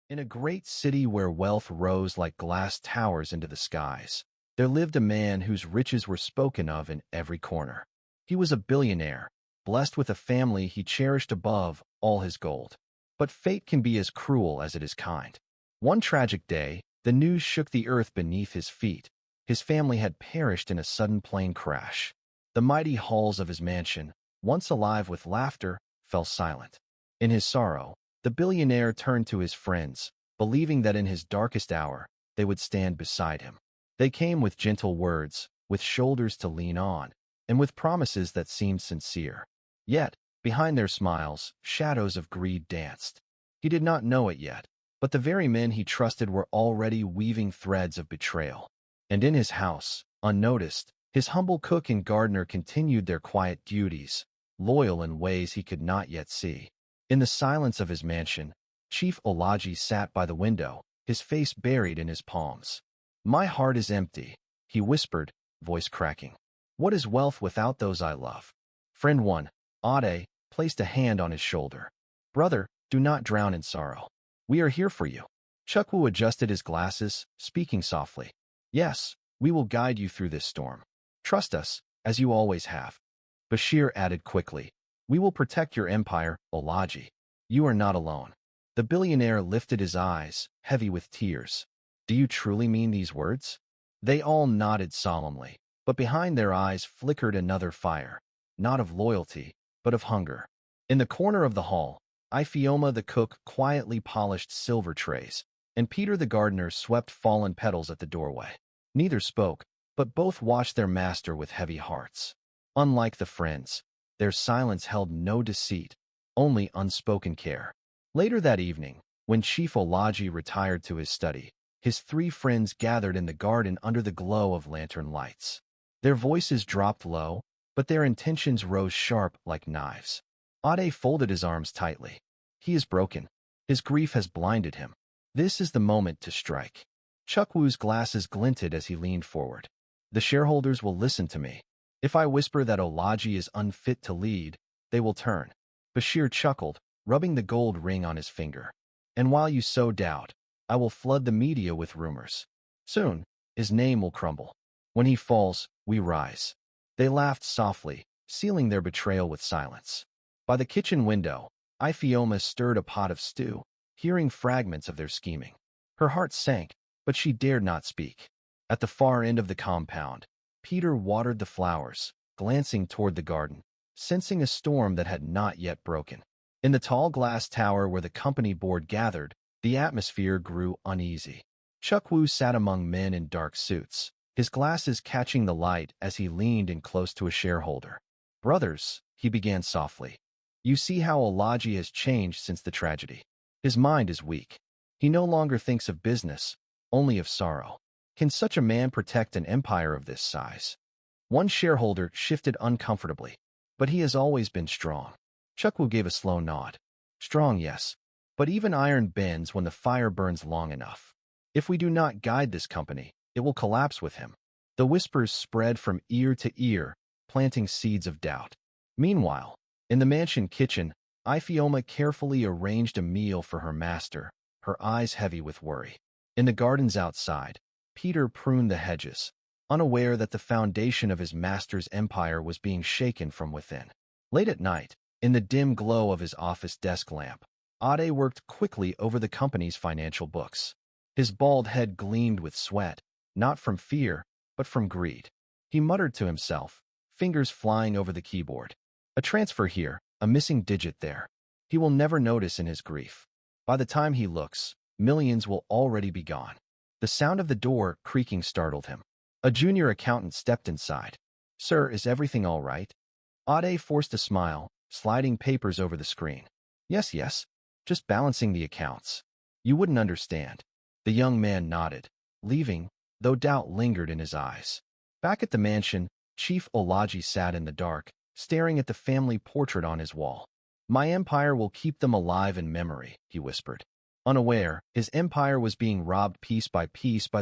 In a great city where wealth rose like glass towers into the skies, there lived a man whose riches were spoken of in every corner. He was a billionaire, blessed with a family he cherished above all his gold. But fate can be as cruel as it is kind. One tragic day, the news shook the earth beneath his feet. His family had perished in a sudden plane crash. The mighty halls of his mansion, once alive with laughter, fell silent. In his sorrow, the billionaire turned to his friends, believing that in his darkest hour, they would stand beside him. They came with gentle words, with shoulders to lean on, and with promises that seemed sincere. Yet, behind their smiles, shadows of greed danced. He did not know it yet, but the very men he trusted were already weaving threads of betrayal. And in his house, unnoticed, his humble cook and gardener continued their quiet duties, loyal in ways he could not yet see. In the silence of his mansion, Chief Olaji sat by the window, his face buried in his palms. "My heart is empty," he whispered, voice cracking. "What is wealth without those I love?" Friend 1, Ade, placed a hand on his shoulder. "Brother, do not drown in sorrow. We are here for you." Chukwu adjusted his glasses, speaking softly. "Yes, we will guide you through this storm. Trust us, as you always have." Bashir added quickly, "We will protect your empire, Olaji. You are not alone." The billionaire lifted his eyes, heavy with tears. "Do you truly mean these words?" They all nodded solemnly, but behind their eyes flickered another fire, not of loyalty, but of hunger. In the corner of the hall, Ifeoma the cook quietly polished silver trays, and Peter the gardener swept fallen petals at the doorway. Neither spoke, but both watched their master with heavy hearts. Unlike the friends, their silence held no deceit, only unspoken care. Later that evening, when Chief Olaji retired to his study, his three friends gathered in the garden under the glow of lantern lights. Their voices dropped low, but their intentions rose sharp like knives. Ade folded his arms tightly. He is broken. His grief has blinded him. This is the moment to strike. Chukwu's glasses glinted as he leaned forward. The shareholders will listen to me. If I whisper that Olaji is unfit to lead, they will turn. Bashir chuckled, rubbing the gold ring on his finger. And while you sow doubt, I will flood the media with rumors. Soon, his name will crumble. When he falls, we rise. They laughed softly, sealing their betrayal with silence. By the kitchen window, Ifeoma stirred a pot of stew, hearing fragments of their scheming. Her heart sank, but she dared not speak. At the far end of the compound, Peter watered the flowers, glancing toward the garden, sensing a storm that had not yet broken. In the tall glass tower where the company board gathered, the atmosphere grew uneasy. Chukwu sat among men in dark suits, his glasses catching the light as he leaned in close to a shareholder. "Brothers," he began softly, "you see how Olaji has changed since the tragedy. His mind is weak. He no longer thinks of business, only of sorrow. Can such a man protect an empire of this size?" One shareholder shifted uncomfortably. "But he has always been strong." Chukwu gave a slow nod. "Strong, yes. But even iron bends when the fire burns long enough. If we do not guide this company, it will collapse with him." The whispers spread from ear to ear, planting seeds of doubt. Meanwhile, in the mansion kitchen, Ifeoma carefully arranged a meal for her master, her eyes heavy with worry. In the gardens outside, Peter pruned the hedges, unaware that the foundation of his master's empire was being shaken from within. Late at night, in the dim glow of his office desk lamp, Ade worked quickly over the company's financial books. His bald head gleamed with sweat, not from fear, but from greed. He muttered to himself, fingers flying over the keyboard. A transfer here, a missing digit there. He will never notice in his grief. By the time he looks, millions will already be gone. The sound of the door creaking startled him. A junior accountant stepped inside. "Sir, is everything all right?" Ade forced a smile, sliding papers over the screen. Yes, just balancing the accounts. You wouldn't understand." The young man nodded, leaving, though doubt lingered in his eyes. Back at the mansion, Chief Olaji sat in the dark, staring at the family portrait on his wall. "My empire will keep them alive in memory," he whispered. Unaware, his empire was being robbed piece by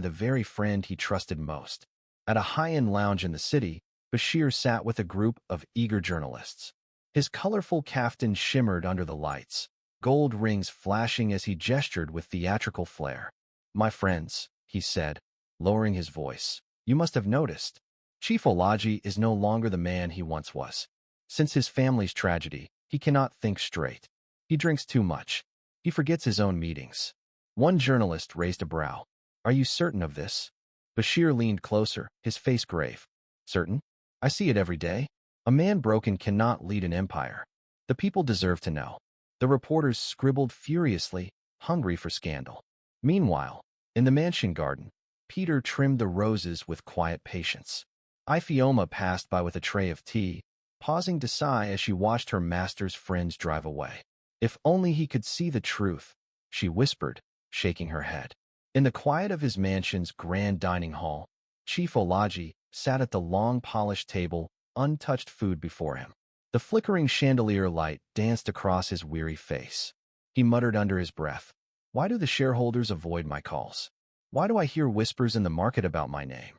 the very friend he trusted most. At a high-end lounge in the city, Bashir sat with a group of eager journalists. His colorful kaftan shimmered under the lights, gold rings flashing as he gestured with theatrical flair. "My friends," he said, lowering his voice, "you must have noticed. Chief Olaji is no longer the man he once was. Since his family's tragedy, he cannot think straight. He drinks too much. He forgets his own meetings." One journalist raised a brow. "Are you certain of this?" Bashir leaned closer, his face grave. "Certain? I see it every day. A man broken cannot lead an empire. The people deserve to know." The reporters scribbled furiously, hungry for scandal. Meanwhile, in the mansion garden, Peter trimmed the roses with quiet patience. Ifeoma passed by with a tray of tea, pausing to sigh as she watched her master's friends drive away. "If only he could see the truth," she whispered, shaking her head. In the quiet of his mansion's grand dining hall, Chief Olaji sat at the long polished table, untouched food before him. The flickering chandelier light danced across his weary face. He muttered under his breath, "Why do the shareholders avoid my calls? Why do I hear whispers in the market about my name?"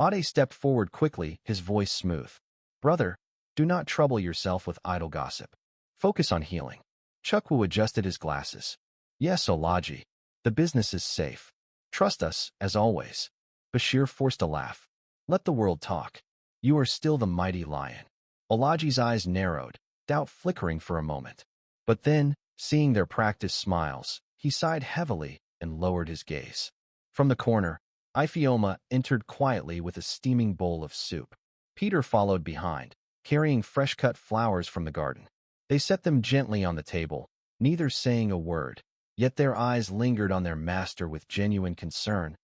Ade stepped forward quickly, his voice smooth. "Brother, do not trouble yourself with idle gossip. Focus on healing." Chukwu adjusted his glasses. "Yes, Olaji. The business is safe. Trust us, as always." Bashir forced a laugh. "Let the world talk. You are still the mighty lion." Olaji's eyes narrowed, doubt flickering for a moment. But then, seeing their practiced smiles, he sighed heavily and lowered his gaze. From the corner, Ifeoma entered quietly with a steaming bowl of soup. Peter followed behind, carrying fresh-cut flowers from the garden. They set them gently on the table, neither saying a word, yet their eyes lingered on their master with genuine concern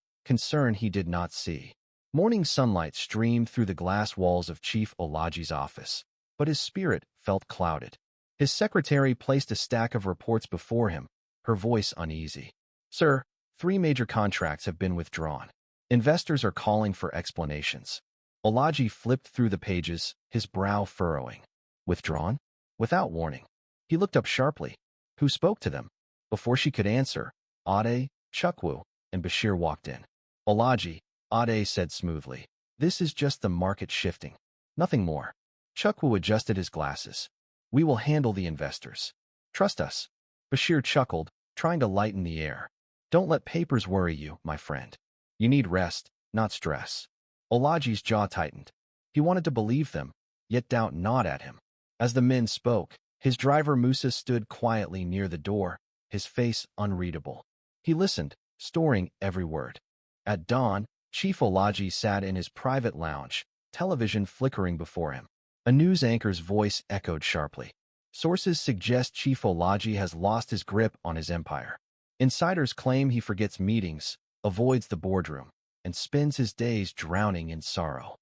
he did not see. Morning sunlight streamed through the glass walls of Chief Olaji's office, but his spirit felt clouded. His secretary placed a stack of reports before him, her voice uneasy. "Sir, 3 major contracts have been withdrawn. Investors are calling for explanations." Olaji flipped through the pages, his brow furrowing. "Withdrawn? Without warning." He looked up sharply. "Who spoke to them?" Before she could answer, Ade, Chukwu, and Bashir walked in. "Olaji," Ade said smoothly, "this is just the market shifting. Nothing more." Chukwu adjusted his glasses. "We will handle the investors. Trust us." Bashir chuckled, trying to lighten the air. "Don't let papers worry you, my friend. You need rest, not stress." Olaji's jaw tightened. He wanted to believe them, yet doubt gnawed at him. As the men spoke, his driver Musa stood quietly near the door, his face unreadable. He listened, storing every word. At dawn, Chief Olaji sat in his private lounge, television flickering before him. A news anchor's voice echoed sharply. "Sources suggest Chief Olaji has lost his grip on his empire. Insiders claim he forgets meetings, avoids the boardroom, and spends his days drowning in sorrow."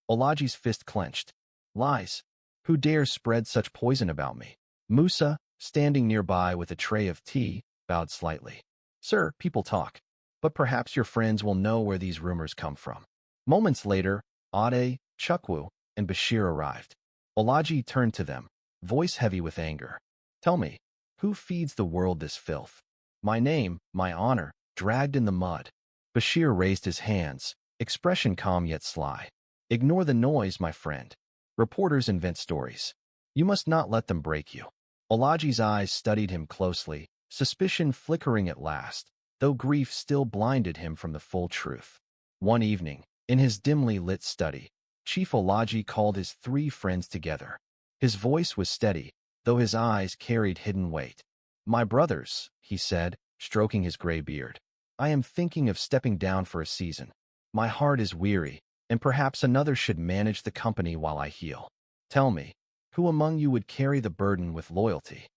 Olaji's fist clenched. "Lies. Who dares spread such poison about me?" Musa, standing nearby with a tray of tea, bowed slightly. "Sir, people talk, but perhaps your friends will know where these rumors come from." Moments later, Ade, Chukwu, and Bashir arrived. Olaji turned to them, voice heavy with anger. "Tell me, who feeds the world this filth? My name, my honor, dragged in the mud." Bashir raised his hands, expression calm yet sly. "Ignore the noise, my friend. Reporters invent stories. You must not let them break you." Olaji's eyes studied him closely, suspicion flickering at last, though grief still blinded him from the full truth. One evening, in his dimly lit study, Chief Olaji called his 3 friends together. His voice was steady, though his eyes carried hidden weight. "My brothers," he said, stroking his gray beard, "I am thinking of stepping down for a season. My heart is weary, and perhaps another should manage the company while I heal. Tell me, who among you would carry the burden with loyalty?"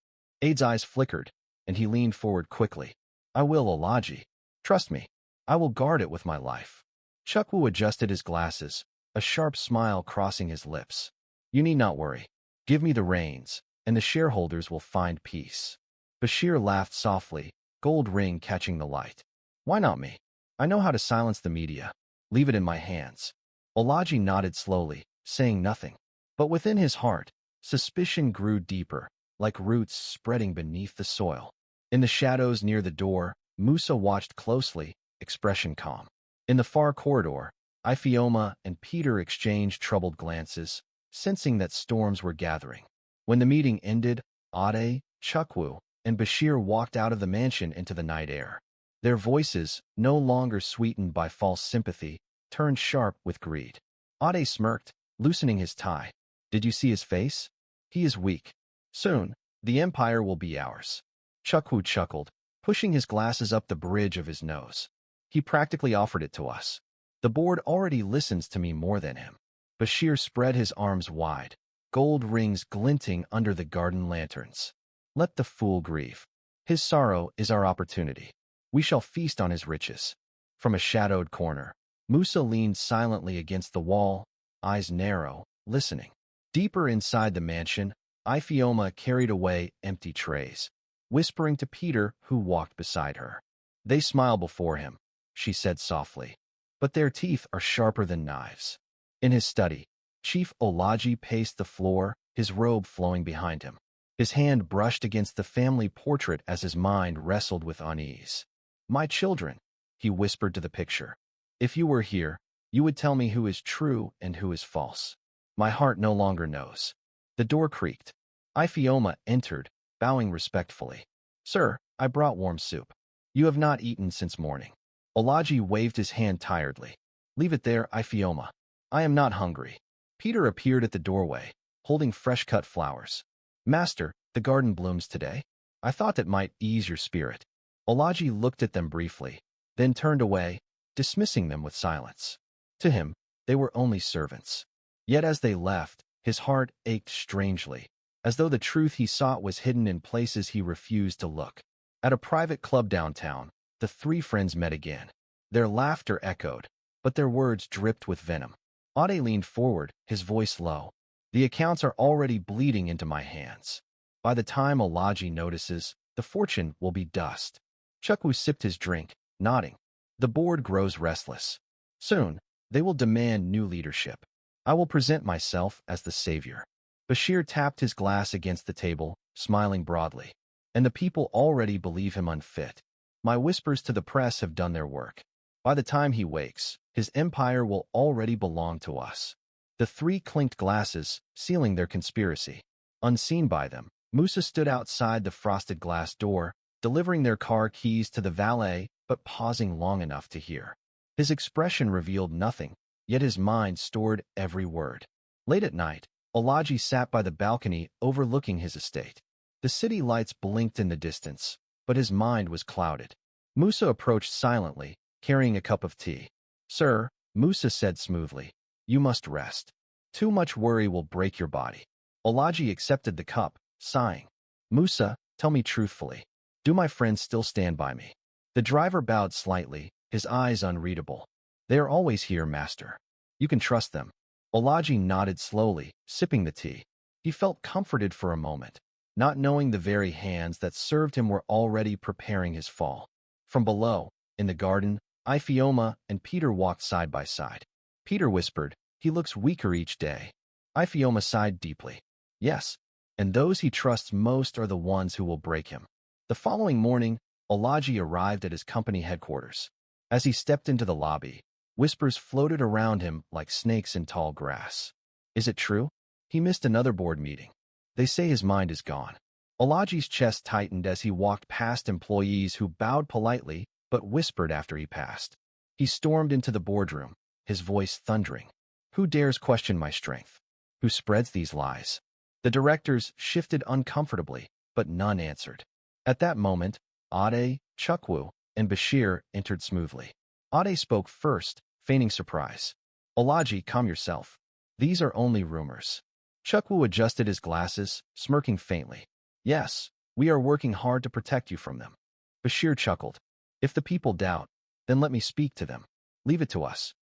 Ade's eyes flickered, and he leaned forward quickly. "I will, Olaji. Trust me. I will guard it with my life." Chukwu adjusted his glasses, a sharp smile crossing his lips. "You need not worry. Give me the reins, and the shareholders will find peace." Bashir laughed softly, gold ring catching the light. "Why not me? I know how to silence the media. Leave it in my hands." Olaji nodded slowly, saying nothing. But within his heart, suspicion grew deeper, like roots spreading beneath the soil. In the shadows near the door, Musa watched closely, expression calm. In the far corridor, Ifeoma and Peter exchanged troubled glances, sensing that storms were gathering. When the meeting ended, Ade, Chukwu, and Bashir walked out of the mansion into the night air. Their voices, no longer sweetened by false sympathy, turned sharp with greed. Ade smirked, loosening his tie. Did you see his face? He is weak. Soon, the empire will be ours. Chukwu chuckled, pushing his glasses up the bridge of his nose. He practically offered it to us. The board already listens to me more than him. Bashir spread his arms wide, gold rings glinting under the garden lanterns. Let the fool grieve. His sorrow is our opportunity. We shall feast on his riches. From a shadowed corner, Musa leaned silently against the wall, eyes narrow, listening. Deeper inside the mansion, Ifeoma carried away empty trays, whispering to Peter, who walked beside her. They smile before him, she said softly, but their teeth are sharper than knives. In his study, Chief Olaji paced the floor, his robe flowing behind him. His hand brushed against the family portrait as his mind wrestled with unease. My children, he whispered to the picture. If you were here, you would tell me who is true and who is false. My heart no longer knows. The door creaked. Ifeoma entered, bowing respectfully. Sir, I brought warm soup. You have not eaten since morning. Olaji waved his hand tiredly. Leave it there, Ifeoma. I am not hungry. Peter appeared at the doorway, holding fresh-cut flowers. Master, the garden blooms today. I thought that might ease your spirit. Olaji looked at them briefly, then turned away, dismissing them with silence. To him, they were only servants. Yet as they left, his heart ached strangely, as though the truth he sought was hidden in places he refused to look. At a private club downtown, the three friends met again. Their laughter echoed, but their words dripped with venom. Ade leaned forward, his voice low. The accounts are already bleeding into my hands. By the time Olaji notices, the fortune will be dust. Chukwu sipped his drink, nodding. The board grows restless. Soon, they will demand new leadership. I will present myself as the savior. Bashir tapped his glass against the table, smiling broadly. And the people already believe him unfit. My whispers to the press have done their work. By the time he wakes, his empire will already belong to us. The three clinked glasses, sealing their conspiracy. Unseen by them, Musa stood outside the frosted glass door, delivering their car keys to the valet, but pausing long enough to hear. His expression revealed nothing, yet his mind stored every word. Late at night, Olaji sat by the balcony overlooking his estate. The city lights blinked in the distance, but his mind was clouded. Musa approached silently, carrying a cup of tea. Sir, Musa said smoothly, you must rest. Too much worry will break your body. Olaji accepted the cup, sighing. Musa, tell me truthfully, do my friends still stand by me? The driver bowed slightly, his eyes unreadable. They are always here, master. You can trust them. Olaji nodded slowly, sipping the tea. He felt comforted for a moment, not knowing the very hands that served him were already preparing his fall. From below, in the garden, Ifeoma and Peter walked side by side. Peter whispered, he looks weaker each day. Ifeoma sighed deeply. Yes, and those he trusts most are the ones who will break him. The following morning, Olaji arrived at his company headquarters. As he stepped into the lobby, whispers floated around him like snakes in tall grass. Is it true? He missed another board meeting. They say his mind is gone. Olaji's chest tightened as he walked past employees who bowed politely but whispered after he passed. He stormed into the boardroom, his voice thundering. Who dares question my strength? Who spreads these lies? The directors shifted uncomfortably, but none answered. At that moment, Ade, Chukwu, and Bashir entered smoothly. Ade spoke first, feigning surprise. Olaji, calm yourself. These are only rumors. Chukwu adjusted his glasses, smirking faintly. Yes, we are working hard to protect you from them. Bashir chuckled. If the people doubt, then let me speak to them. Leave it to us.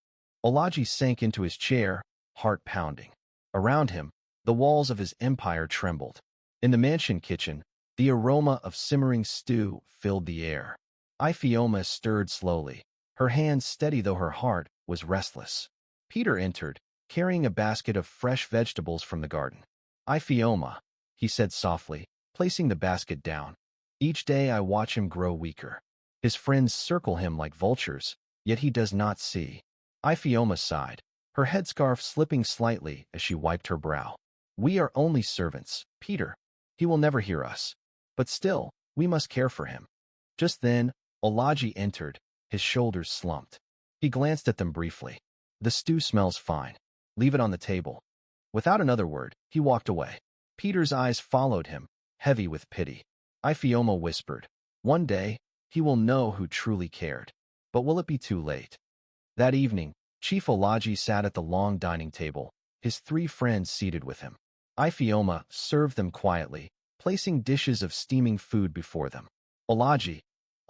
Olaji sank into his chair, heart pounding. Around him, the walls of his empire trembled. In the mansion kitchen, the aroma of simmering stew filled the air. Ifeoma stirred slowly, her hands steady though her heart was restless. Peter entered, carrying a basket of fresh vegetables from the garden. Ifeoma, he said softly, placing the basket down. Each day I watch him grow weaker. His friends circle him like vultures, yet he does not see. Ifeoma sighed, her headscarf slipping slightly as she wiped her brow. We are only servants, Peter. He will never hear us. But still, We must care for him. Just then, Olaji entered, his shoulders slumped. He glanced at them briefly. The stew smells fine. Leave it on the table. Without another word, he walked away. Peter's eyes followed him, heavy with pity. Ifeoma whispered, "One day, he will know who truly cared. But will it be too late?" That evening, Chief Olaji sat at the long dining table, his 3 friends seated with him. Ifeoma served them quietly, placing dishes of steaming food before them. "Olaji,"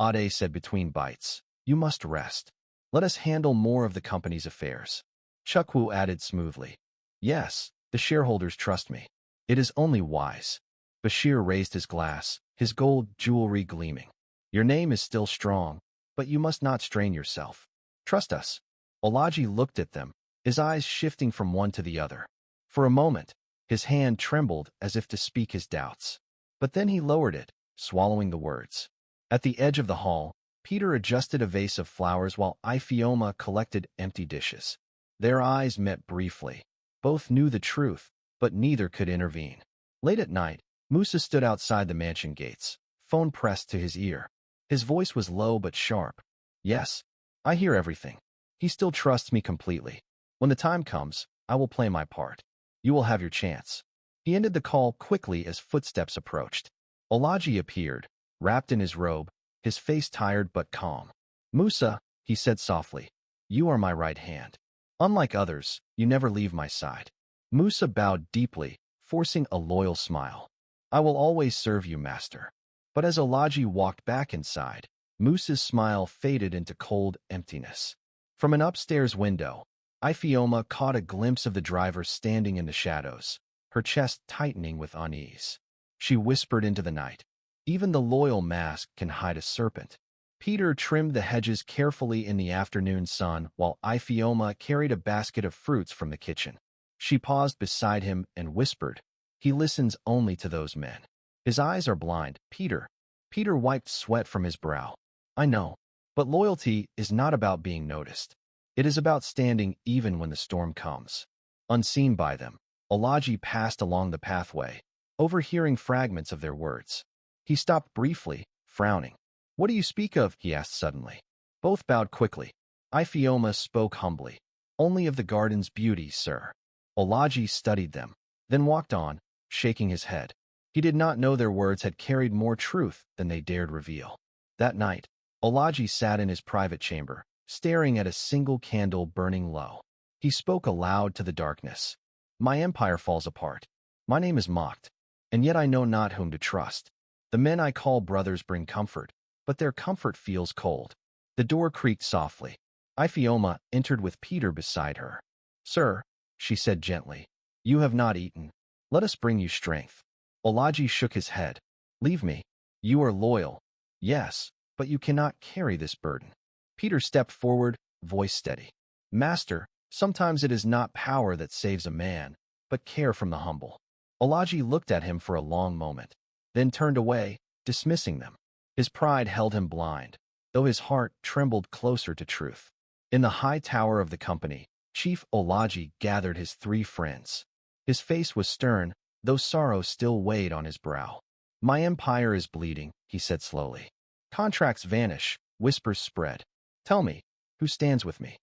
Ade said between bites, "you must rest. Let us handle more of the company's affairs." Chukwu added smoothly, "Yes, the shareholders trust me. It is only wise." Bashir raised his glass, his gold jewelry gleaming. "Your name is still strong, but you must not strain yourself. Trust us." Olaji looked at them, his eyes shifting from one to the other. For a moment, his hand trembled as if to speak his doubts. But then he lowered it, swallowing the words. At the edge of the hall, Peter adjusted a vase of flowers while Ifeoma collected empty dishes. Their eyes met briefly. Both knew the truth, but neither could intervene. Late at night, Musa stood outside the mansion gates, phone pressed to his ear. His voice was low but sharp. "Yes, I hear everything. He still trusts me completely. When the time comes, I will play my part. You will have your chance." He ended the call quickly as footsteps approached. Olaji appeared, wrapped in his robe, his face tired but calm. "Musa," he said softly, "you are my right hand. Unlike others, you never leave my side." Musa bowed deeply, forcing a loyal smile. "I will always serve you, master." But as Olaji walked back inside, Musa's smile faded into cold emptiness. From an upstairs window, Ifeoma caught a glimpse of the driver standing in the shadows, her chest tightening with unease. She whispered into the night, "Even the loyal mask can hide a serpent." Peter trimmed the hedges carefully in the afternoon sun while Ifeoma carried a basket of fruits from the kitchen. She paused beside him and whispered, "He listens only to those men. His eyes are blind, Peter." Peter wiped sweat from his brow. "I know, but loyalty is not about being noticed. It is about standing even when the storm comes." Unseen by them, Olaji passed along the pathway, overhearing fragments of their words. He stopped briefly, frowning. "What do you speak of?" he asked suddenly. Both bowed quickly. Ifeoma spoke humbly. "Only of the garden's beauty, sir." Olaji studied them, then walked on, shaking his head. He did not know their words had carried more truth than they dared reveal. That night, Olaji sat in his private chamber, staring at a single candle burning low. He spoke aloud to the darkness. "My empire falls apart. My name is mocked, and yet I know not whom to trust. The men I call brothers bring comfort, but their comfort feels cold." The door creaked softly. Ifeoma entered with Peter beside her. "Sir," she said gently, "you have not eaten. Let us bring you strength." Olaji shook his head. "Leave me. You are loyal. Yes, but you cannot carry this burden." Peter stepped forward, voice steady. "Master, sometimes it is not power that saves a man, but care from the humble." Olaji looked at him for a long moment, then turned away, dismissing them. His pride held him blind, though his heart trembled closer to truth. In the high tower of the company, Chief Olaji gathered his 3 friends. His face was stern, though sorrow still weighed on his brow. "My empire is bleeding," he said slowly. "Contracts vanish, whispers spread. Tell me, who stands with me?"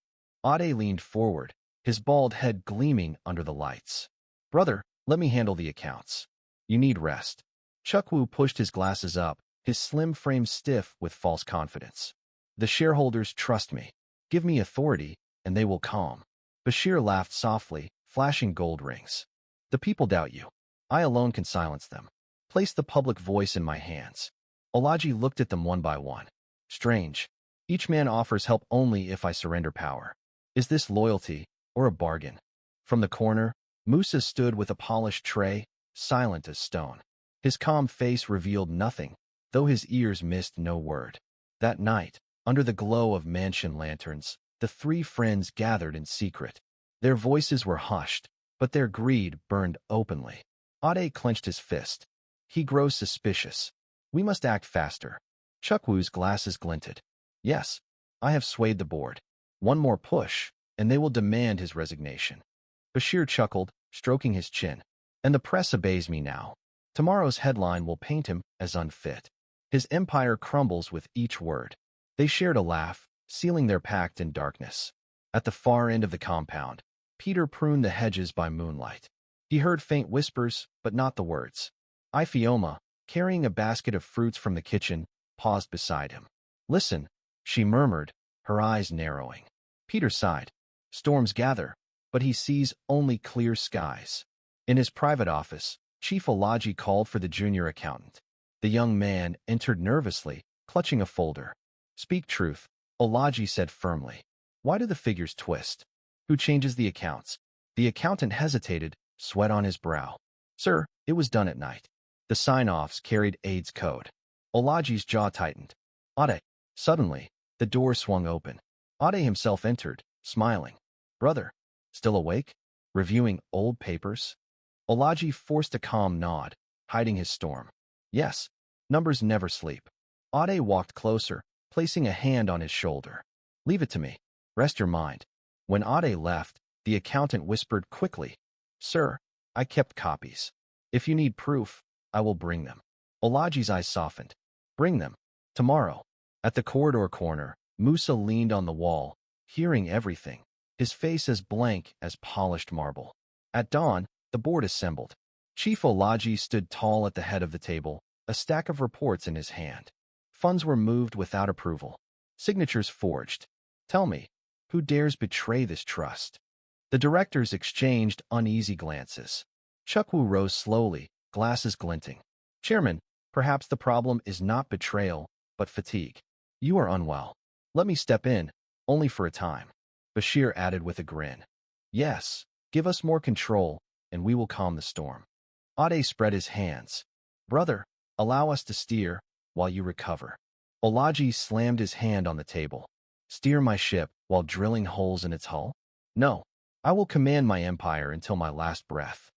Ade leaned forward, his bald head gleaming under the lights. "Brother, let me handle the accounts. You need rest." Chukwu pushed his glasses up, his slim frame stiff with false confidence. "The shareholders trust me. Give me authority, and they will calm." Bashir laughed softly, flashing gold rings. "The people doubt you. I alone can silence them. Place the public voice in my hands." Olaji looked at them one by one. "Strange. Each man offers help only if I surrender power. Is this loyalty, or a bargain?" From the corner, Musa stood with a polished tray, silent as stone. His calm face revealed nothing, though his ears missed no word. That night, under the glow of mansion lanterns, the 3 friends gathered in secret. Their voices were hushed, but their greed burned openly. Ade clenched his fist. "He grows suspicious. We must act faster." Chukwu's glasses glinted. "Yes, I have swayed the board. One more push, and they will demand his resignation." Bashir chuckled, stroking his chin. "And the press obeys me now. Tomorrow's headline will paint him as unfit." His empire crumbles with each word. They shared a laugh, sealing their pact in darkness. At the far end of the compound, Peter pruned the hedges by moonlight. He heard faint whispers, but not the words. Ifeoma, carrying a basket of fruits from the kitchen, paused beside him. "Listen," she murmured, her eyes narrowing. Peter sighed. Storms gather, but he sees only clear skies. In his private office, Chief Olaji called for the junior accountant. The young man entered nervously, clutching a folder. "Speak truth," Olaji said firmly. "Why do the figures twist? Who changes the accounts?" The accountant hesitated, sweat on his brow. "Sir, it was done at night." The sign-offs carried Aide's code. Olaji's jaw tightened. "Ade." Suddenly, the door swung open. Ade himself entered, smiling. "Brother, still awake? Reviewing old papers?" Olaji forced a calm nod, hiding his storm. "Yes, numbers never sleep." Ade walked closer, placing a hand on his shoulder. "Leave it to me. Rest your mind." When Ade left, the accountant whispered quickly, "Sir, I kept copies. If you need proof, I will bring them." Olaji's eyes softened. "Bring them. Tomorrow." At the corridor corner, Musa leaned on the wall, hearing everything, his face as blank as polished marble. At dawn, the board assembled. Chief Olaji stood tall at the head of the table, a stack of reports in his hand. Funds were moved without approval. Signatures forged. "Tell me, who dares betray this trust?" The directors exchanged uneasy glances. Chukwu rose slowly, glasses glinting. "Chairman, perhaps the problem is not betrayal, but fatigue. You are unwell. Let me step in, only for a time." Bashir added with a grin. "Yes, give us more control, and we will calm the storm." Ade spread his hands. "Brother, allow us to steer, while you recover." Olaji slammed his hand on the table. "Steer my ship while drilling holes in its hull? No, I will command my empire until my last breath."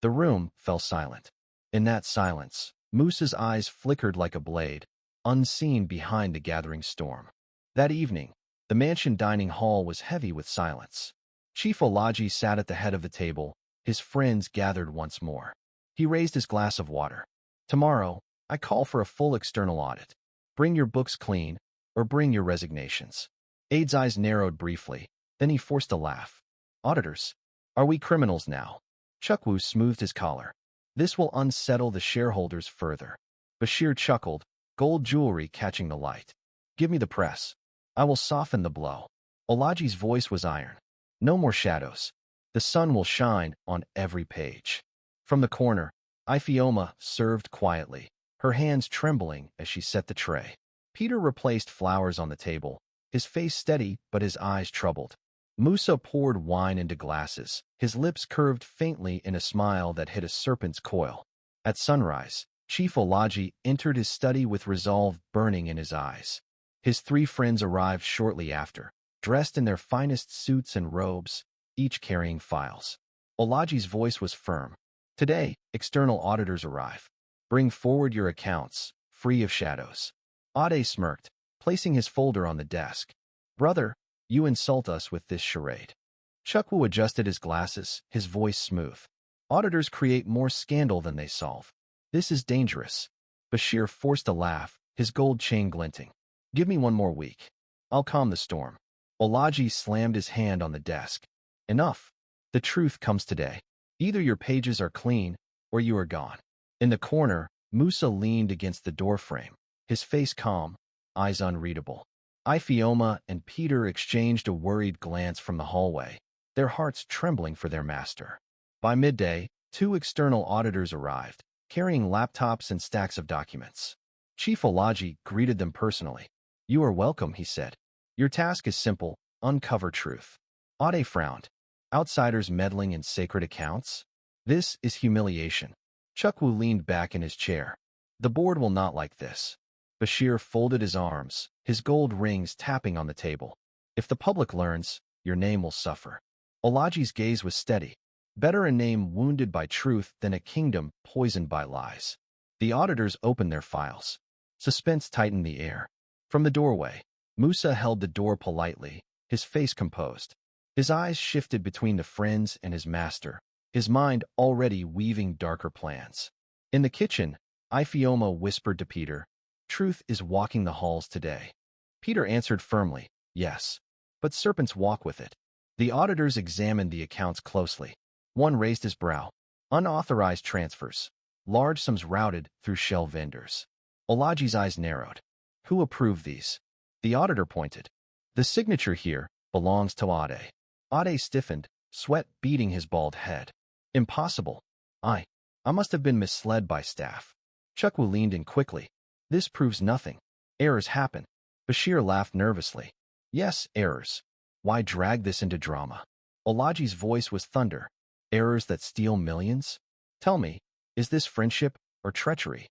The room fell silent. In that silence, Musa's eyes flickered like a blade, unseen behind the gathering storm. That evening, the mansion dining hall was heavy with silence. Chief Olaji sat at the head of the table, his friends gathered once more. He raised his glass of water. "Tomorrow, I call for a full external audit. Bring your books clean, or bring your resignations." Aide's eyes narrowed briefly, then he forced a laugh. "Auditors, are we criminals now?" Chukwu smoothed his collar. "This will unsettle the shareholders further." Bashir chuckled, gold jewelry catching the light. "Give me the press. I will soften the blow." Olaji's voice was iron. "No more shadows. The sun will shine on every page." From the corner, Ifeoma served quietly, her hands trembling as she set the tray. Peter replaced flowers on the table, his face steady but his eyes troubled. Musa poured wine into glasses, his lips curved faintly in a smile that hid a serpent's coil. At sunrise, Chief Olaji entered his study with resolve burning in his eyes. His three friends arrived shortly after, dressed in their finest suits and robes, each carrying files. Olaji's voice was firm. "Today, external auditors arrive. Bring forward your accounts, free of shadows." Ade smirked, placing his folder on the desk. "Brother, you insult us with this charade." Chukwu adjusted his glasses, his voice smooth. "Auditors create more scandal than they solve. This is dangerous." Bashir forced a laugh, his gold chain glinting. "Give me one more week. I'll calm the storm." Olaji slammed his hand on the desk. "Enough. The truth comes today. Either your pages are clean, or you are gone." In the corner, Musa leaned against the doorframe, his face calm, eyes unreadable. Ifeoma and Peter exchanged a worried glance from the hallway, their hearts trembling for their master. By midday, two external auditors arrived, carrying laptops and stacks of documents. Chief Olaji greeted them personally. "You are welcome," he said. "Your task is simple: uncover truth." Ade frowned. "Outsiders meddling in sacred accounts? This is humiliation." Chukwu leaned back in his chair. "The board will not like this." Bashir folded his arms, his gold rings tapping on the table. "If the public learns, your name will suffer." Olaji's gaze was steady. Better a name wounded by truth than a kingdom poisoned by lies. The auditors opened their files. Suspense tightened the air. From the doorway, Musa held the door politely, his face composed. His eyes shifted between the friends and his master, his mind already weaving darker plans. In the kitchen, Ifeoma whispered to Peter, Truth is walking the halls today. Peter answered firmly, yes. But serpents walk with it. The auditors examined the accounts closely. One raised his brow. Unauthorized transfers. Large sums routed through shell vendors. Olaji's eyes narrowed. Who approved these? The auditor pointed. The signature here belongs to Ade. Ade stiffened, sweat beading his bald head. Impossible. I must have been misled by staff. Chukwu leaned in quickly. This proves nothing. Errors happen. Bashir laughed nervously. Yes, errors. Why drag this into drama? Olaji's voice was thunder. Errors that steal millions? Tell me, is this friendship or treachery?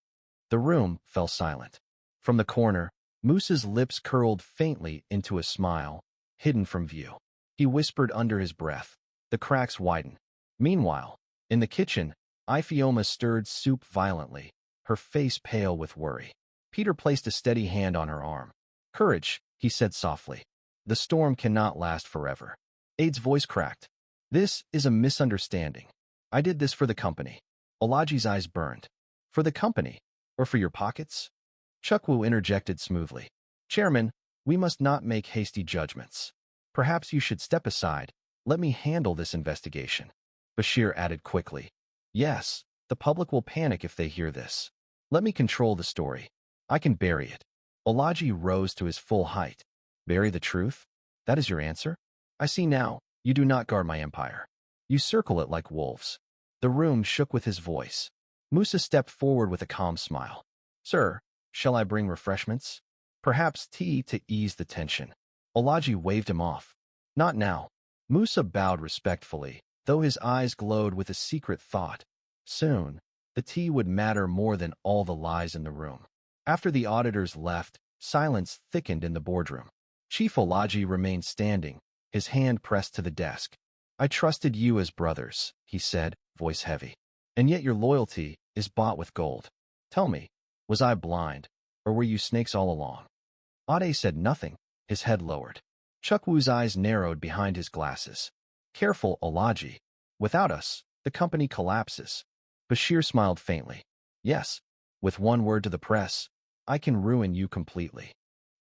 The room fell silent. From the corner, Musa's lips curled faintly into a smile, hidden from view. He whispered under his breath. The cracks widened. Meanwhile, in the kitchen, Ifeoma stirred soup violently, her face pale with worry. Peter placed a steady hand on her arm. Courage, he said softly. The storm cannot last forever. Ade's voice cracked. This is a misunderstanding. I did this for the company. Olaji's eyes burned. For the company? Or for your pockets? Chukwu interjected smoothly. Chairman, we must not make hasty judgments. Perhaps you should step aside. Let me handle this investigation. Bashir added quickly. Yes, the public will panic if they hear this. Let me control the story. I can bury it. Olaji rose to his full height. Bury the truth? That is your answer? I see now, you do not guard my empire. You circle it like wolves. The room shook with his voice. Musa stepped forward with a calm smile. Sir, shall I bring refreshments? Perhaps tea to ease the tension. Olaji waved him off. Not now. Musa bowed respectfully, though his eyes glowed with a secret thought. Soon, the tea would matter more than all the lies in the room. After the auditors left, silence thickened in the boardroom. Chief Olaji remained standing, his hand pressed to the desk. I trusted you as brothers, he said, voice heavy. And yet your loyalty is bought with gold. Tell me, was I blind, or were you snakes all along? Ade said nothing, his head lowered. Chukwu's eyes narrowed behind his glasses. Careful, Olaji. Without us, the company collapses. Bashir smiled faintly. Yes, with one word to the press, I can ruin you completely.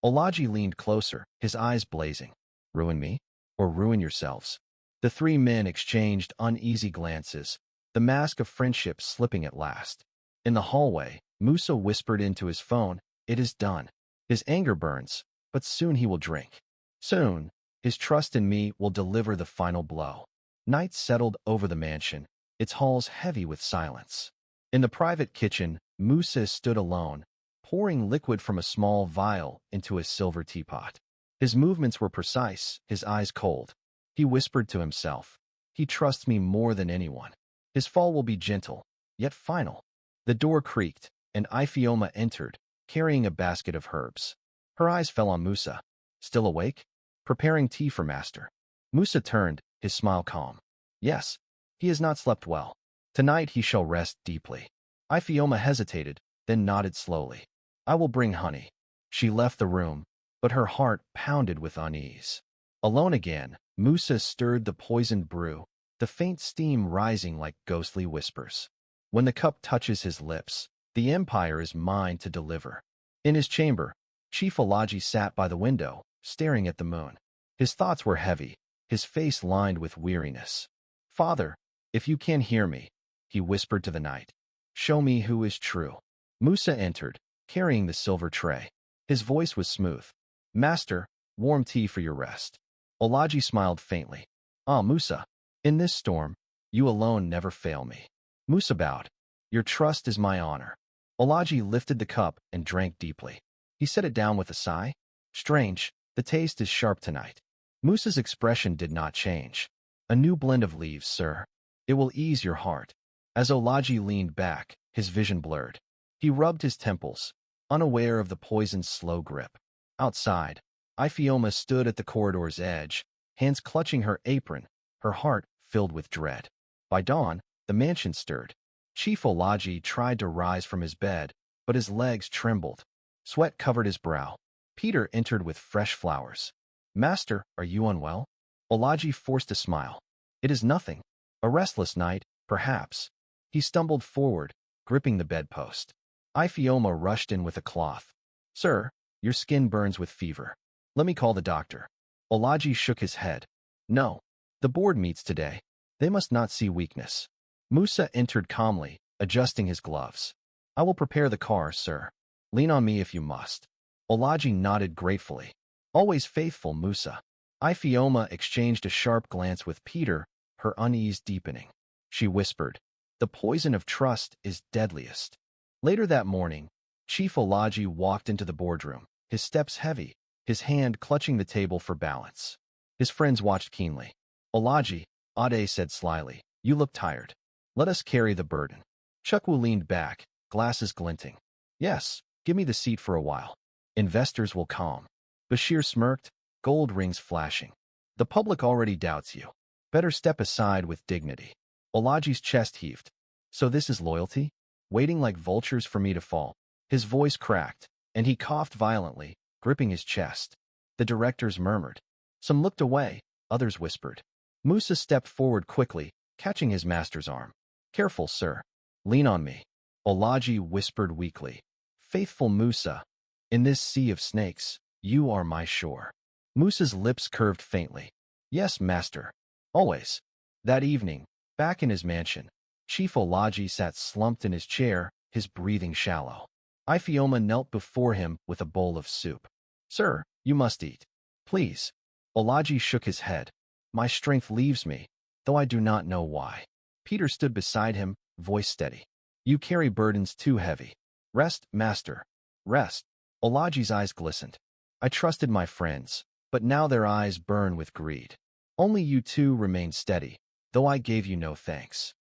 Olaji leaned closer, his eyes blazing. Ruin me? Or ruin yourselves? The three men exchanged uneasy glances, the mask of friendship slipping at last. In the hallway, Musa whispered into his phone, It is done. His anger burns, but soon he will drink. Soon, his trust in me will deliver the final blow. Night settled over the mansion, its halls heavy with silence. In the private kitchen, Musa stood alone, pouring liquid from a small vial into a silver teapot. His movements were precise, his eyes cold. He whispered to himself, He trusts me more than anyone. His fall will be gentle, yet final. The door creaked, and Ifeoma entered, carrying a basket of herbs. Her eyes fell on Musa. Still awake? Preparing tea for master. Musa turned, his smile calm. Yes, he has not slept well. Tonight he shall rest deeply. Ifeoma hesitated, then nodded slowly. I will bring honey. She left the room, but her heart pounded with unease. Alone again, Musa stirred the poisoned brew, the faint steam rising like ghostly whispers. When the cup touches his lips, the empire is mine to deliver. In his chamber, Chief Olaji sat by the window, staring at the moon. His thoughts were heavy, his face lined with weariness. Father, if you can hear me, he whispered to the night, show me who is true. Musa entered, carrying the silver tray. His voice was smooth. Master, warm tea for your rest. Olaji smiled faintly. Ah, Musa, in this storm, you alone never fail me. Musa bowed. Your trust is my honor. Olaji lifted the cup and drank deeply. He set it down with a sigh. Strange, the taste is sharp tonight. Musa's expression did not change. A new blend of leaves, sir. It will ease your heart. As Olaji leaned back, his vision blurred. He rubbed his temples, unaware of the poison's slow grip. Outside, Ifeoma stood at the corridor's edge, hands clutching her apron, her heart filled with dread. By dawn, the mansion stirred. Chief Olaji tried to rise from his bed, but his legs trembled. Sweat covered his brow. Peter entered with fresh flowers. Master, are you unwell? Olaji forced a smile. It is nothing. A restless night, perhaps. He stumbled forward, gripping the bedpost. Ifeoma rushed in with a cloth. Sir, your skin burns with fever. Let me call the doctor. Olaji shook his head. No. The board meets today. They must not see weakness. Musa entered calmly, adjusting his gloves. I will prepare the car, sir. Lean on me if you must. Olaji nodded gratefully. Always faithful, Musa. Ifeoma exchanged a sharp glance with Peter, her unease deepening. She whispered, the poison of trust is deadliest. Later that morning, Chief Olaji walked into the boardroom, his steps heavy, his hand clutching the table for balance. His friends watched keenly. Olaji, Ade said slyly, you look tired. Let us carry the burden. Chukwu leaned back, glasses glinting. Yes, give me the seat for a while. Investors will calm. Bashir smirked, gold rings flashing. The public already doubts you. Better step aside with dignity. Olaji's chest heaved. So this is loyalty? Waiting like vultures for me to fall. His voice cracked, and he coughed violently, gripping his chest. The directors murmured. Some looked away, others whispered. Musa stepped forward quickly, catching his master's arm. Careful, sir. Lean on me. Olaji whispered weakly. Faithful Musa, in this sea of snakes, you are my shore. Musa's lips curved faintly. Yes, master. Always. That evening, back in his mansion, Chief Olaji sat slumped in his chair, his breathing shallow. Ifeoma knelt before him with a bowl of soup. Sir, you must eat. Please. Olaji shook his head. My strength leaves me, though I do not know why. Peter stood beside him, voice steady. You carry burdens too heavy. Rest, master. Rest. Olaji's eyes glistened. I trusted my friends, but now their eyes burn with greed. Only you two remain steady, though I gave you no thanks.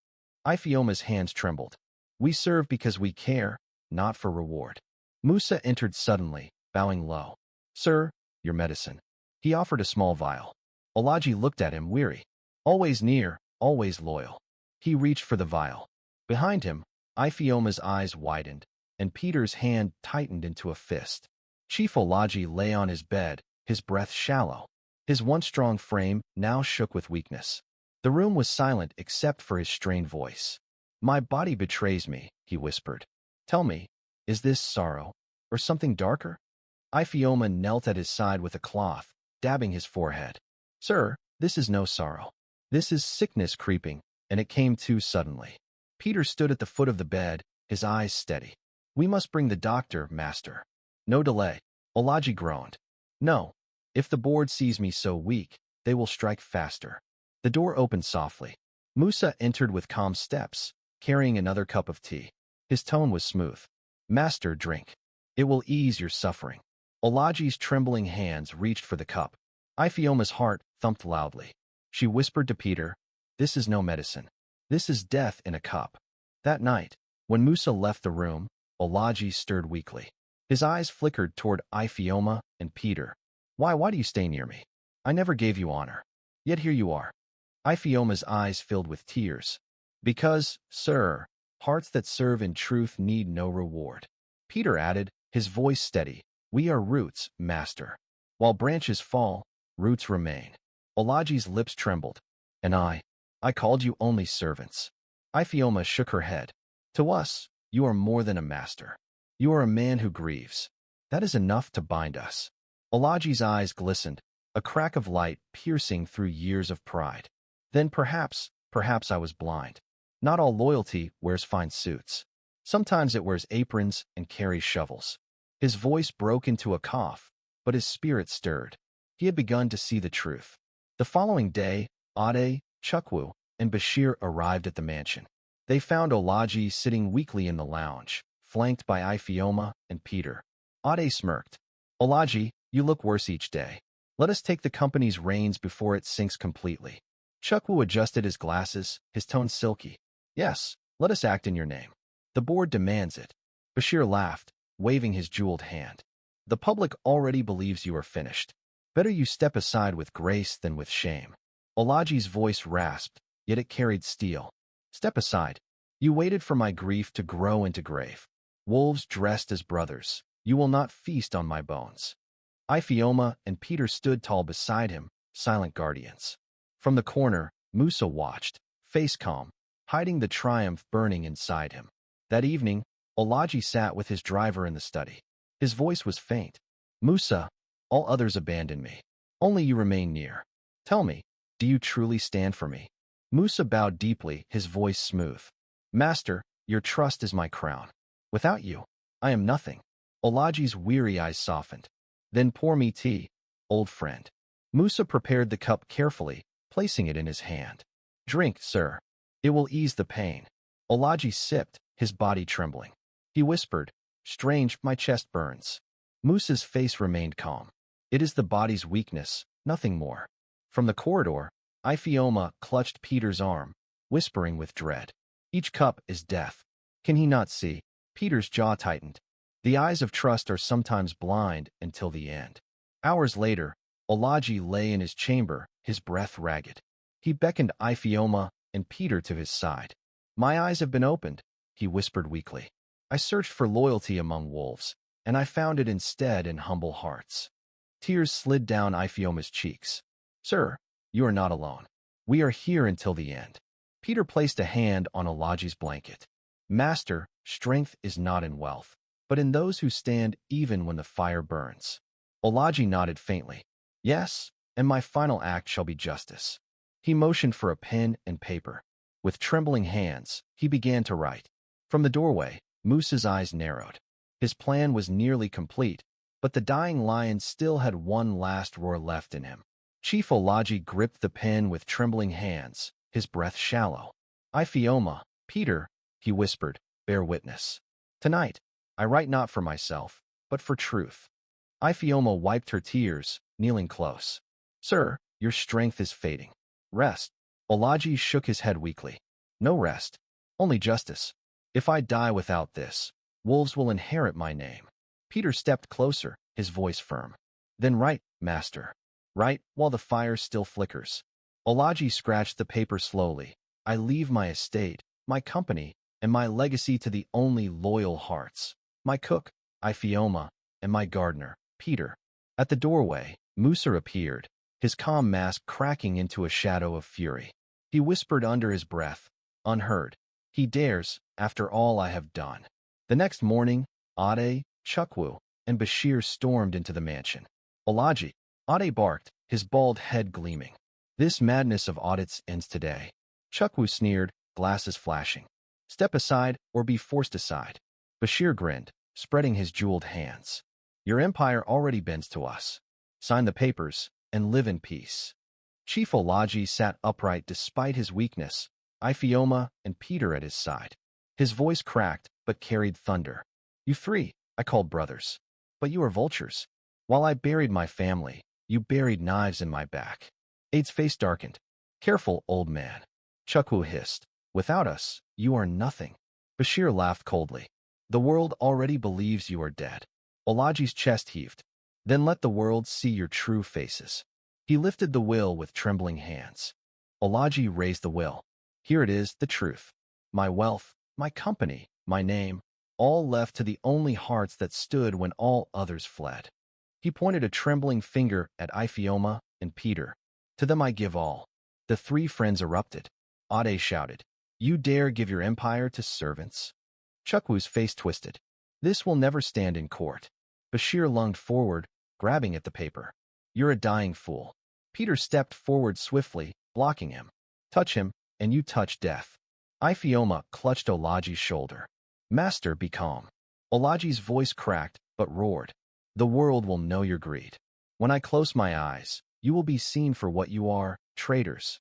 Ifeoma's hands trembled. We serve because we care, not for reward. Musa entered suddenly, bowing low. Sir, your medicine. He offered a small vial. Olaji looked at him weary. Always near, always loyal. He reached for the vial. Behind him, Ifeoma's eyes widened, and Peter's hand tightened into a fist. Chief Olaji lay on his bed, his breath shallow. His once strong frame now shook with weakness. The room was silent except for his strained voice. My body betrays me, he whispered. Tell me, is this sorrow, or something darker? Ifeoma knelt at his side with a cloth, dabbing his forehead. Sir, this is no sorrow. This is sickness creeping, and it came too suddenly. Peter stood at the foot of the bed, his eyes steady. We must bring the doctor, master. No delay. Olaji groaned. No. If the board sees me so weak, they will strike faster. The door opened softly. Musa entered with calm steps, carrying another cup of tea. His tone was smooth. Master, drink. It will ease your suffering. Olaji's trembling hands reached for the cup. Ifeoma's heart thumped loudly. She whispered to Peter, this is no medicine. This is death in a cup. That night, when Musa left the room, Olaji stirred weakly. His eyes flickered toward Ifeoma and Peter. Why do you stay near me? I never gave you honor. Yet here you are. Ifeoma's eyes filled with tears. Because, sir, hearts that serve in truth need no reward. Peter added, his voice steady, we are roots, master. While branches fall, roots remain. Olaji's lips trembled. And I called you only servants. Ifeoma shook her head. To us, you are more than a master. You are a man who grieves. That is enough to bind us. Olaji's eyes glistened, a crack of light piercing through years of pride. Then perhaps I was blind. Not all loyalty wears fine suits. Sometimes it wears aprons and carries shovels. His voice broke into a cough, but his spirit stirred. He had begun to see the truth. The following day, Ade, Chukwu, and Bashir arrived at the mansion. They found Olaji sitting weakly in the lounge, flanked by Ifeoma and Peter. Ade smirked. Olaji, you look worse each day. Let us take the company's reins before it sinks completely. Chukwu adjusted his glasses, his tone silky. Yes, let us act in your name. The board demands it. Bashir laughed, waving his jeweled hand. The public already believes you are finished. Better you step aside with grace than with shame. Olaji's voice rasped, yet it carried steel. Step aside. You waited for my grief to grow into grave. Wolves dressed as brothers. You will not feast on my bones. Ifeoma and Peter stood tall beside him, silent guardians. From the corner, Musa watched, face calm, hiding the triumph burning inside him. That evening, Olaji sat with his driver in the study. His voice was faint. Musa, all others abandoned me. Only you remain near. Tell me, do you truly stand for me? Musa bowed deeply, his voice smooth. Master, your trust is my crown. Without you, I am nothing. Olaji's weary eyes softened. Then pour me tea, old friend. Musa prepared the cup carefully, placing it in his hand. Drink, sir. It will ease the pain. Olaji sipped, his body trembling. He whispered, Strange, my chest burns. Musa's face remained calm. It is the body's weakness, nothing more. From the corridor, Ifeoma clutched Peter's arm, whispering with dread. Each cup is death. Can he not see? Peter's jaw tightened. The eyes of trust are sometimes blind until the end. Hours later, Olaji lay in his chamber, his breath ragged. He beckoned Ifeoma and Peter to his side. My eyes have been opened, he whispered weakly. I searched for loyalty among wolves, and I found it instead in humble hearts. Tears slid down Ifeoma's cheeks. Sir, you are not alone. We are here until the end. Peter placed a hand on Olaji's blanket. Master, strength is not in wealth, but in those who stand even when the fire burns. Olaji nodded faintly. Yes, and my final act shall be justice. He motioned for a pen and paper. With trembling hands, he began to write. From the doorway, Musa's eyes narrowed. His plan was nearly complete, but the dying lion still had one last roar left in him. Chief Olaji gripped the pen with trembling hands, his breath shallow. Ifeoma, Peter, he whispered, bear witness. Tonight, I write not for myself, but for truth. Ifeoma wiped her tears, kneeling close. Sir, your strength is fading. Rest. Olaji shook his head weakly. No rest, only justice. If I die without this, wolves will inherit my name. Peter stepped closer, his voice firm. Then write, master. Write while the fire still flickers. Olaji scratched the paper slowly. I leave my estate, my company, and my legacy to the only loyal hearts. My cook, Ifeoma, and my gardener, Peter. At the doorway, Musa appeared, his calm mask cracking into a shadow of fury. He whispered under his breath, unheard. He dares, after all I have done. The next morning, Ade, Chukwu, and Bashir stormed into the mansion. Olaji, Ade barked, his bald head gleaming. This madness of audits ends today. Chukwu sneered, glasses flashing. Step aside or be forced aside. Bashir grinned, spreading his jeweled hands. Your empire already bends to us. Sign the papers and live in peace. Chief Olaji sat upright despite his weakness, Ifeoma and Peter at his side. His voice cracked but carried thunder. You three, I called brothers. But you are vultures. While I buried my family, you buried knives in my back. Ade's face darkened. Careful, old man. Chukwu hissed. Without us, you are nothing. Bashir laughed coldly. The world already believes you are dead. Olaji's chest heaved. Then let the world see your true faces. He lifted the will with trembling hands. Olaji raised the will. Here it is, the truth. My wealth, my company, my name, all left to the only hearts that stood when all others fled. He pointed a trembling finger at Ifeoma and Peter. To them I give all. The three friends erupted. Ade shouted, You dare give your empire to servants? Chukwu's face twisted. This will never stand in court. Bashir lunged forward, grabbing at the paper. You're a dying fool. Peter stepped forward swiftly, blocking him. Touch him, and you touch death. Ifeoma clutched Olaji's shoulder. Master, be calm. Olaji's voice cracked, but roared. The world will know your greed. When I close my eyes, you will be seen for what you are, traitors.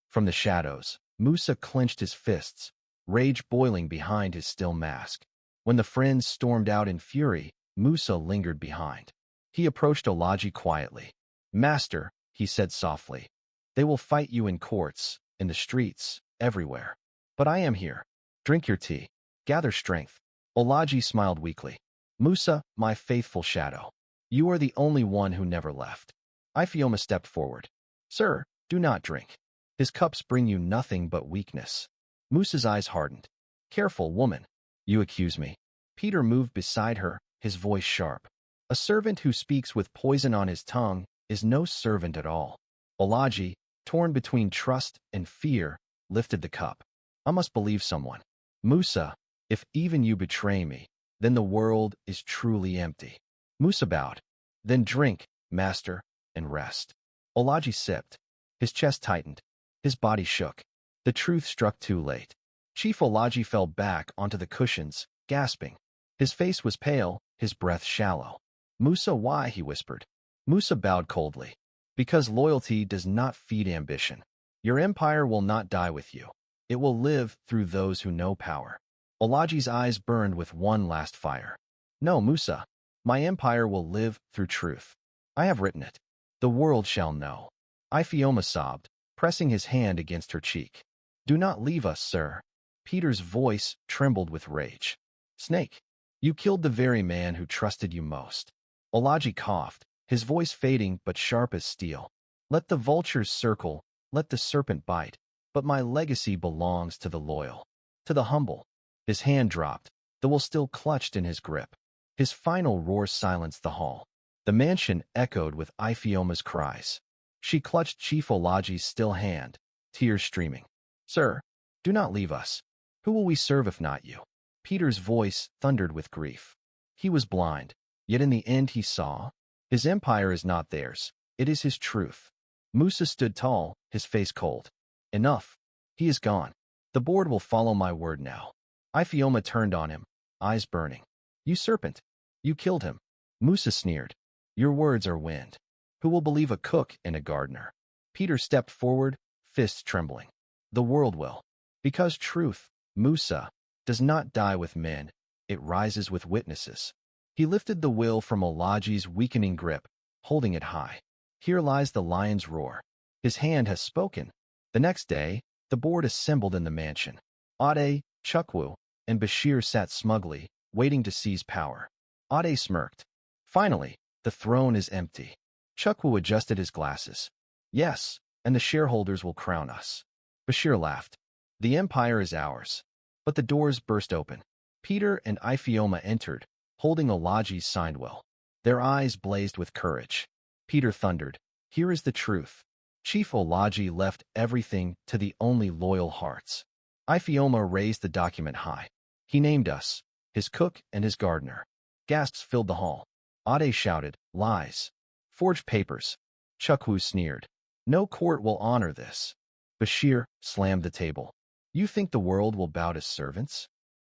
From the shadows, Musa clenched his fists, rage boiling behind his still mask. When the friends stormed out in fury, Musa lingered behind. He approached Olaji quietly. Master, he said softly, they will fight you in courts, in the streets, everywhere. But I am here. Drink your tea. Gather strength. Olaji smiled weakly. Musa, my faithful shadow. You are the only one who never left. Ifeoma stepped forward. Sir, do not drink. His cups bring you nothing but weakness. Musa's eyes hardened. Careful, woman. You accuse me. Peter moved beside her, his voice sharp. A servant who speaks with poison on his tongue is no servant at all. Olaji, torn between trust and fear, lifted the cup. I must believe someone. Musa, if even you betray me, then the world is truly empty. Musa bowed. Then drink, master, and rest. Olaji sipped. His chest tightened. His body shook. The truth struck too late. Chief Olaji fell back onto the cushions, gasping. His face was pale, his breath shallow. Musa, why? He whispered. Musa bowed coldly. Because loyalty does not feed ambition. Your empire will not die with you. It will live through those who know power. Olaji's eyes burned with one last fire. No, Musa. My empire will live through truth. I have written it. The world shall know. Ifeoma sobbed, pressing his hand against her cheek. Do not leave us, sir. Peter's voice trembled with rage. Snake, you killed the very man who trusted you most. Olaji coughed, his voice fading but sharp as steel. Let the vultures circle, let the serpent bite, but my legacy belongs to the loyal, to the humble. His hand dropped, the will still clutched in his grip. His final roar silenced the hall. The mansion echoed with Ifeoma's cries. She clutched Chief Olaji's still hand, tears streaming. Sir, do not leave us. Who will we serve if not you? Peter's voice thundered with grief. He was blind, yet in the end he saw. His empire is not theirs, it is his truth. Musa stood tall, his face cold. Enough. He is gone. The board will follow my word now. Ifeoma turned on him, eyes burning. You serpent. You killed him. Musa sneered. Your words are wind. Who will believe a cook and a gardener? Peter stepped forward, fists trembling. The world will. Because truth, Musa, does not die with men, it rises with witnesses. He lifted the will from Olaji's weakening grip, holding it high. Here lies the lion's roar. His hand has spoken. The next day, the board assembled in the mansion. Ade, Chukwu, and Bashir sat smugly, waiting to seize power. Ade smirked. Finally, the throne is empty. Chukwu adjusted his glasses. Yes, and the shareholders will crown us. Bashir laughed. The empire is ours. But the doors burst open. Peter and Ifeoma entered, holding Olaji's signed will. Their eyes blazed with courage. Peter thundered, Here is the truth. Chief Olaji left everything to the only loyal hearts. Ifeoma raised the document high. He named us, his cook and his gardener. Gasps filled the hall. Ade shouted, Lies. Forged papers. Chukwu sneered. No court will honor this. Bashir slammed the table. You think the world will bow to servants?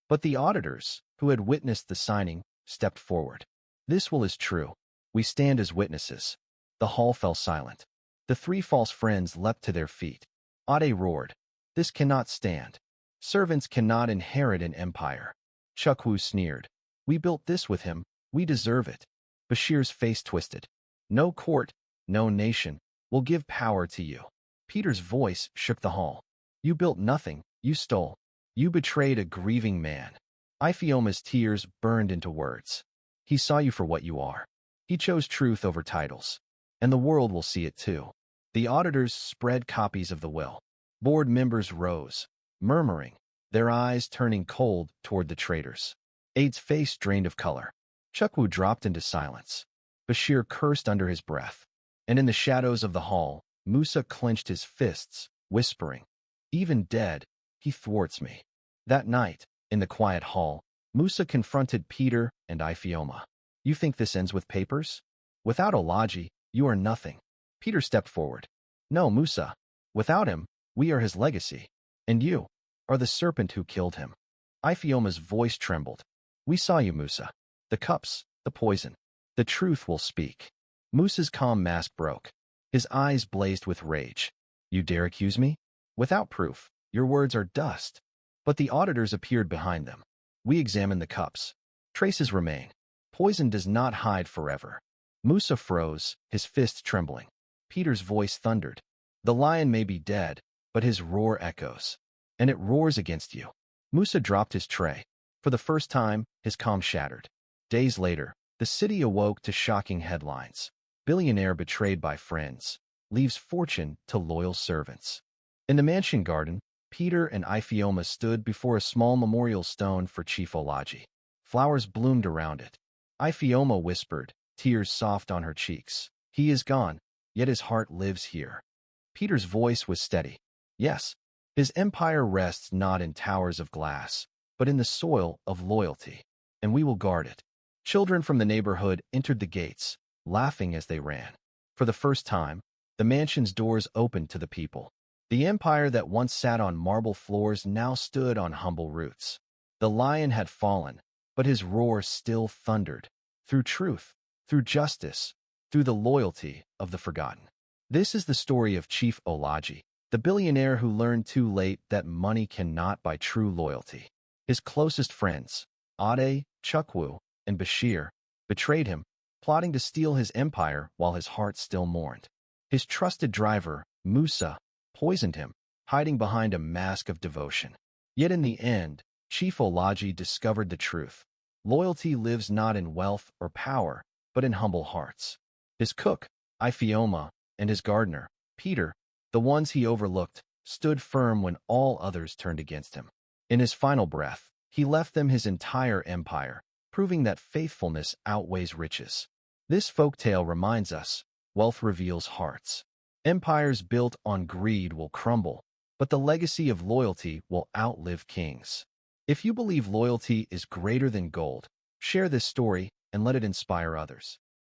But the auditors, who had witnessed the signing, stepped forward. This will is true. We stand as witnesses. The hall fell silent. The three false friends leapt to their feet. Ade roared. This cannot stand. Servants cannot inherit an empire. Chukwu sneered. We built this with him. We deserve it. Bashir's face twisted. No court, no nation, will give power to you. Peter's voice shook the hall. You built nothing. You stole. You betrayed a grieving man. Ifeoma's tears burned into words. He saw you for what you are. He chose truth over titles. And the world will see it too. The auditors spread copies of the will. Board members rose, murmuring, their eyes turning cold toward the traitors. Ade's face drained of color. Chukwu dropped into silence. Bashir cursed under his breath. And in the shadows of the hall, Musa clenched his fists, whispering, Even dead, he thwarts me. That night, in the quiet hall, Musa confronted Peter and Ifeoma. You think this ends with papers? Without Olaji, you are nothing. Peter stepped forward. No, Musa. Without him, we are his legacy. And you are the serpent who killed him. Ifeoma's voice trembled. We saw you, Musa. The cups, the poison. The truth will speak. Musa's calm mask broke. His eyes blazed with rage. You dare accuse me? Without proof, your words are dust. But the auditors appeared behind them. We examined the cups. Traces remain. Poison does not hide forever. Musa froze, his fists trembling. Peter's voice thundered. The lion may be dead, but his roar echoes. And it roars against you. Musa dropped his tray. For the first time, his calm shattered. Days later, the city awoke to shocking headlines. Billionaire betrayed by friends. Leaves fortune to loyal servants. In the mansion garden, Peter and Ifeoma stood before a small memorial stone for Chief Olaji. Flowers bloomed around it. Ifeoma whispered, tears soft on her cheeks. He is gone, yet his heart lives here. Peter's voice was steady. Yes, his empire rests not in towers of glass, but in the soil of loyalty, and we will guard it. Children from the neighborhood entered the gates, laughing as they ran. For the first time, the mansion's doors opened to the people. The empire that once sat on marble floors now stood on humble roots. The lion had fallen, but his roar still thundered, through truth, through justice, through the loyalty of the forgotten. This is the story of Chief Olaji, the billionaire who learned too late that money cannot buy true loyalty. His closest friends, Ade, Chukwu, and Bashir, betrayed him, plotting to steal his empire while his heart still mourned. His trusted driver, Musa, poisoned him, hiding behind a mask of devotion. Yet in the end, Chief Olaji discovered the truth. Loyalty lives not in wealth or power, but in humble hearts. His cook, Ifeoma, and his gardener, Peter, the ones he overlooked, stood firm when all others turned against him. In his final breath, he left them his entire empire, proving that faithfulness outweighs riches. This folktale reminds us, wealth reveals hearts. Empires built on greed will crumble, but the legacy of loyalty will outlive kings. If you believe loyalty is greater than gold, share this story and let it inspire others.